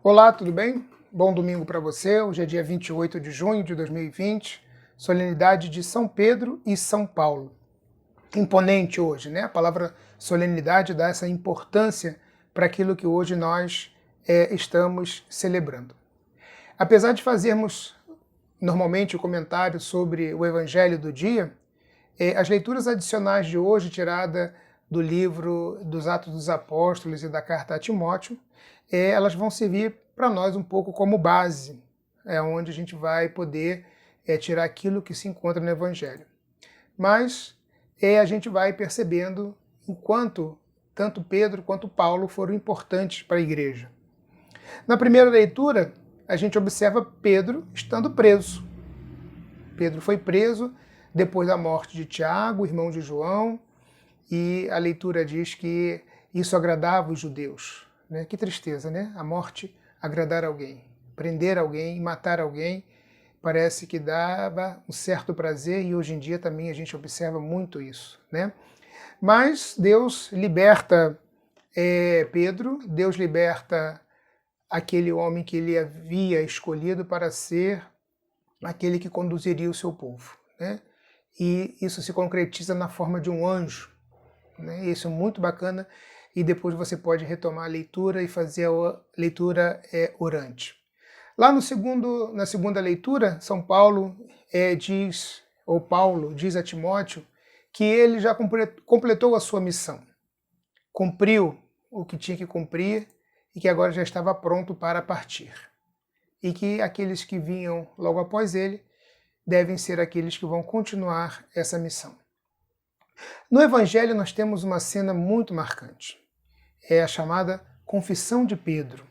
Olá, tudo bem? Bom domingo para você. Hoje é dia 28 de junho de 2020, solenidade de São Pedro e São Paulo. Imponente hoje, né? A palavra solenidade dá essa importância para aquilo que hoje nós estamos celebrando. Apesar de fazermos normalmente o comentário sobre o Evangelho do dia, as leituras adicionais de hoje, tirada do livro dos Atos dos Apóstolos e da Carta a Timóteo, elas vão servir para nós um pouco como base, onde a gente vai poder tirar aquilo que se encontra no Evangelho. Mas a gente vai percebendo o quanto tanto Pedro quanto Paulo foram importantes para a igreja. Na primeira leitura, a gente observa Pedro estando preso. Pedro foi preso depois da morte de Tiago, irmão de João, e a leitura diz que isso agradava os judeus. Né? Que tristeza, né? A morte agradar alguém, prender alguém, matar alguém, parece que dava um certo prazer, e hoje em dia também a gente observa muito isso. Né? Mas Deus liberta Pedro, Deus liberta aquele homem que ele havia escolhido para ser aquele que conduziria o seu povo. Né? E isso se concretiza na forma de um anjo. Né? Isso é muito bacana, e depois você pode retomar a leitura e fazer a leitura orante. Lá na segunda leitura, São Paulo Paulo diz a Timóteo que ele já completou a sua missão, cumpriu o que tinha que cumprir e que agora já estava pronto para partir. E que aqueles que vinham logo após ele devem ser aqueles que vão continuar essa missão. No Evangelho nós temos uma cena muito marcante. É a chamada Confissão de Pedro.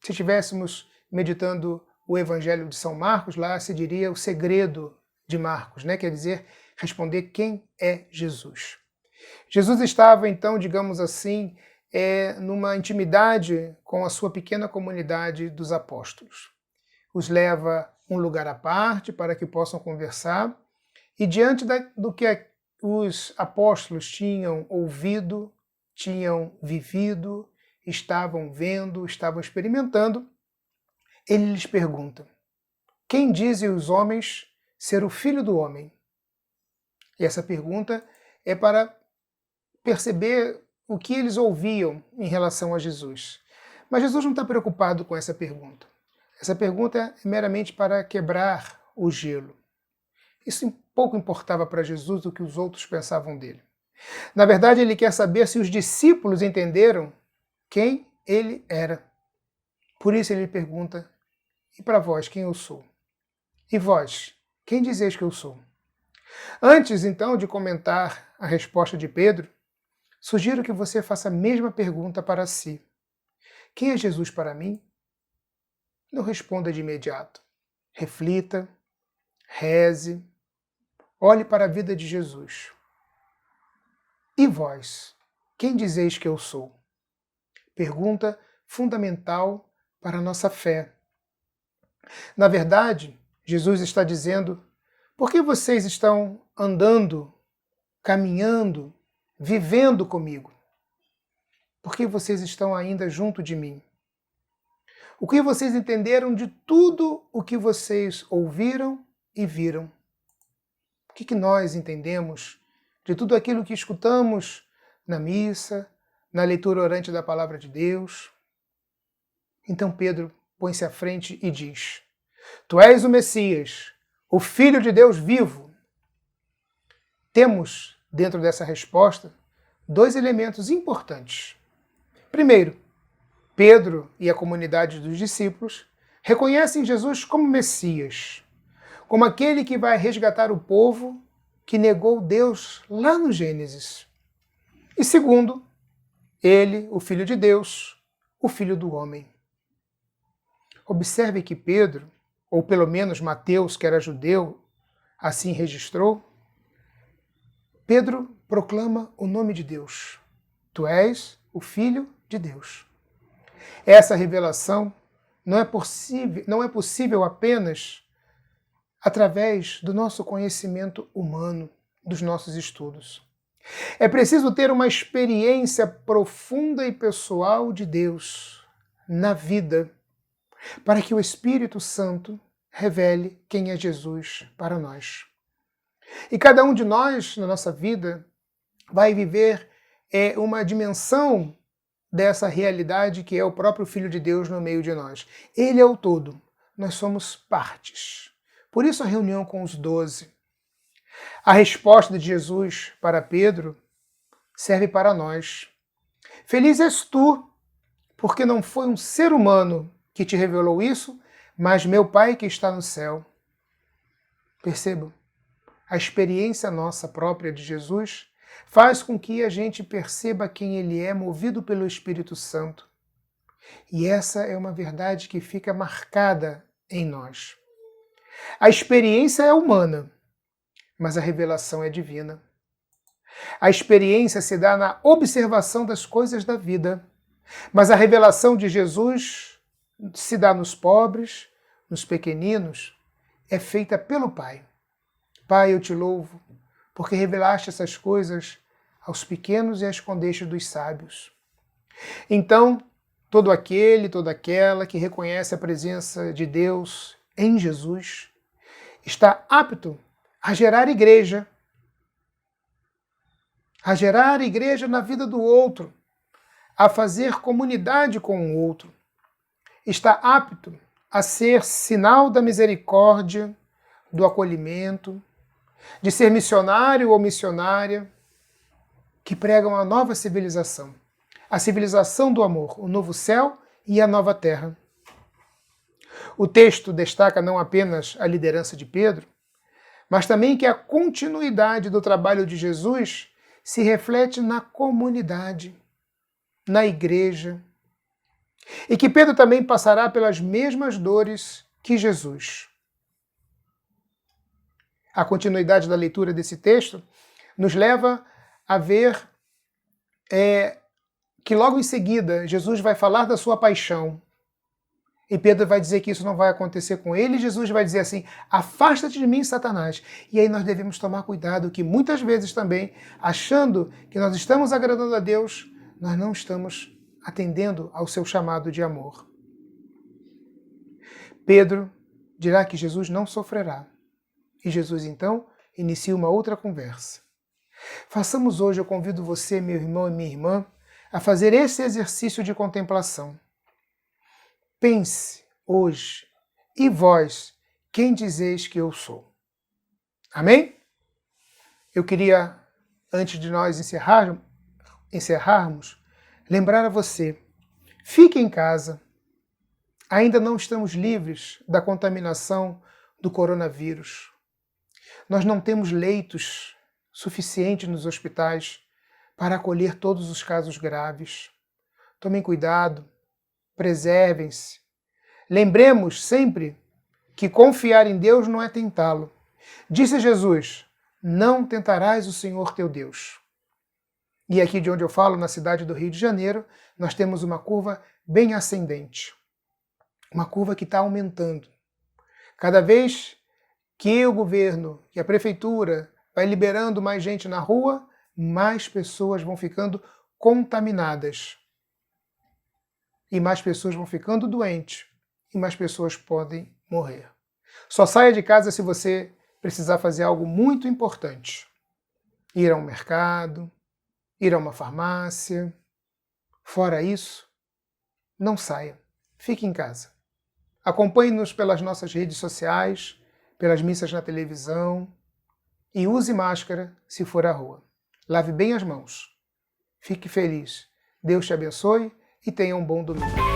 Se estivéssemos meditando o Evangelho de São Marcos, lá se diria o segredo de Marcos, né? Quer dizer, responder quem é Jesus. Jesus estava então, digamos assim, numa intimidade com a sua pequena comunidade dos apóstolos. Os leva a um lugar à parte para que possam conversar, e diante do que os apóstolos tinham ouvido, tinham vivido, estavam vendo, estavam experimentando, ele lhes pergunta: quem dizem os homens ser o Filho do Homem? E essa pergunta é para perceber o que eles ouviam em relação a Jesus. Mas Jesus não está preocupado com essa pergunta. Essa pergunta é meramente para quebrar o gelo. Isso pouco importava para Jesus o que os outros pensavam dele. Na verdade, ele quer saber se os discípulos entenderam quem ele era. Por isso ele pergunta: e para vós, quem eu sou? E vós, quem dizeis que eu sou? Antes, então, de comentar a resposta de Pedro, sugiro que você faça a mesma pergunta para si. Quem é Jesus para mim? Não responda de imediato. Reflita, reze, olhe para a vida de Jesus. E vós, quem dizeis que eu sou? Pergunta fundamental para a nossa fé. Na verdade, Jesus está dizendo: por que vocês estão andando, caminhando, vivendo comigo? Por que vocês estão ainda junto de mim? O que vocês entenderam de tudo o que vocês ouviram e viram? O que nós entendemos de tudo aquilo que escutamos na missa, na leitura orante da Palavra de Deus? Então Pedro põe-se à frente e diz: tu és o Messias, o Filho de Deus vivo. Temos, dentro dessa resposta, dois elementos importantes. Primeiro, Pedro e a comunidade dos discípulos reconhecem Jesus como Messias, como aquele que vai resgatar o povo que negou Deus lá no Gênesis. E segundo, ele, o Filho de Deus, o Filho do homem. Observe que Pedro, ou pelo menos Mateus, que era judeu, assim registrou, Pedro proclama o nome de Deus. Tu és o Filho de Deus. Essa revelação não é possível apenas através do nosso conhecimento humano, dos nossos estudos. É preciso ter uma experiência profunda e pessoal de Deus na vida, para que o Espírito Santo revele quem é Jesus para nós. E cada um de nós, na nossa vida, vai viver uma dimensão dessa realidade que é o próprio Filho de Deus no meio de nós. Ele é o todo, nós somos partes. Por isso a reunião com os 12. A resposta de Jesus para Pedro serve para nós. Feliz és tu, porque não foi um ser humano que te revelou isso, mas meu Pai que está no céu. Percebam, a experiência nossa própria de Jesus faz com que a gente perceba quem Ele é, movido pelo Espírito Santo. E essa é uma verdade que fica marcada em nós. A experiência é humana, mas a revelação é divina. A experiência se dá na observação das coisas da vida, mas a revelação de Jesus se dá nos pobres, nos pequeninos, é feita pelo Pai. Pai, eu te louvo, porque revelaste essas coisas aos pequenos e as escondeste dos sábios. Então, todo aquele, toda aquela que reconhece a presença de Deus em Jesus, está apto a gerar igreja na vida do outro, a fazer comunidade com o outro. Está apto a ser sinal da misericórdia, do acolhimento, de ser missionário ou missionária, que pregam a nova civilização, a civilização do amor, o novo céu e a nova terra. O texto destaca não apenas a liderança de Pedro, mas também que a continuidade do trabalho de Jesus se reflete na comunidade, na igreja, e que Pedro também passará pelas mesmas dores que Jesus. A continuidade da leitura desse texto nos leva a ver que logo em seguida Jesus vai falar da sua paixão. E Pedro vai dizer que isso não vai acontecer com ele, e Jesus vai dizer assim, afasta-te de mim, Satanás. E aí nós devemos tomar cuidado, que muitas vezes também, achando que nós estamos agradando a Deus, nós não estamos atendendo ao seu chamado de amor. Pedro dirá que Jesus não sofrerá. E Jesus, então, inicia uma outra conversa. Façamos hoje, eu convido você, meu irmão e minha irmã, a fazer esse exercício de contemplação. Pense hoje, e vós, quem dizeis que eu sou? Amém? Eu queria, antes de nós encerrarmos, lembrar a você, fique em casa. Ainda não estamos livres da contaminação do coronavírus. Nós não temos leitos suficientes nos hospitais para acolher todos os casos graves. Tomem cuidado, preservem-se. Lembremos sempre que confiar em Deus não é tentá-lo. Disse Jesus, não tentarás o Senhor teu Deus. E aqui de onde eu falo, na cidade do Rio de Janeiro, nós temos uma curva bem ascendente. Uma curva que está aumentando. Cada vez que o governo, que a prefeitura vai liberando mais gente na rua, mais pessoas vão ficando contaminadas. E mais pessoas vão ficando doentes. E mais pessoas podem morrer. Só saia de casa se você precisar fazer algo muito importante. Ir a um mercado, ir a uma farmácia. Fora isso, não saia. Fique em casa. Acompanhe-nos pelas nossas redes sociais, pelas missas na televisão e use máscara se for à rua. Lave bem as mãos. Fique feliz. Deus te abençoe e tenha um bom domingo.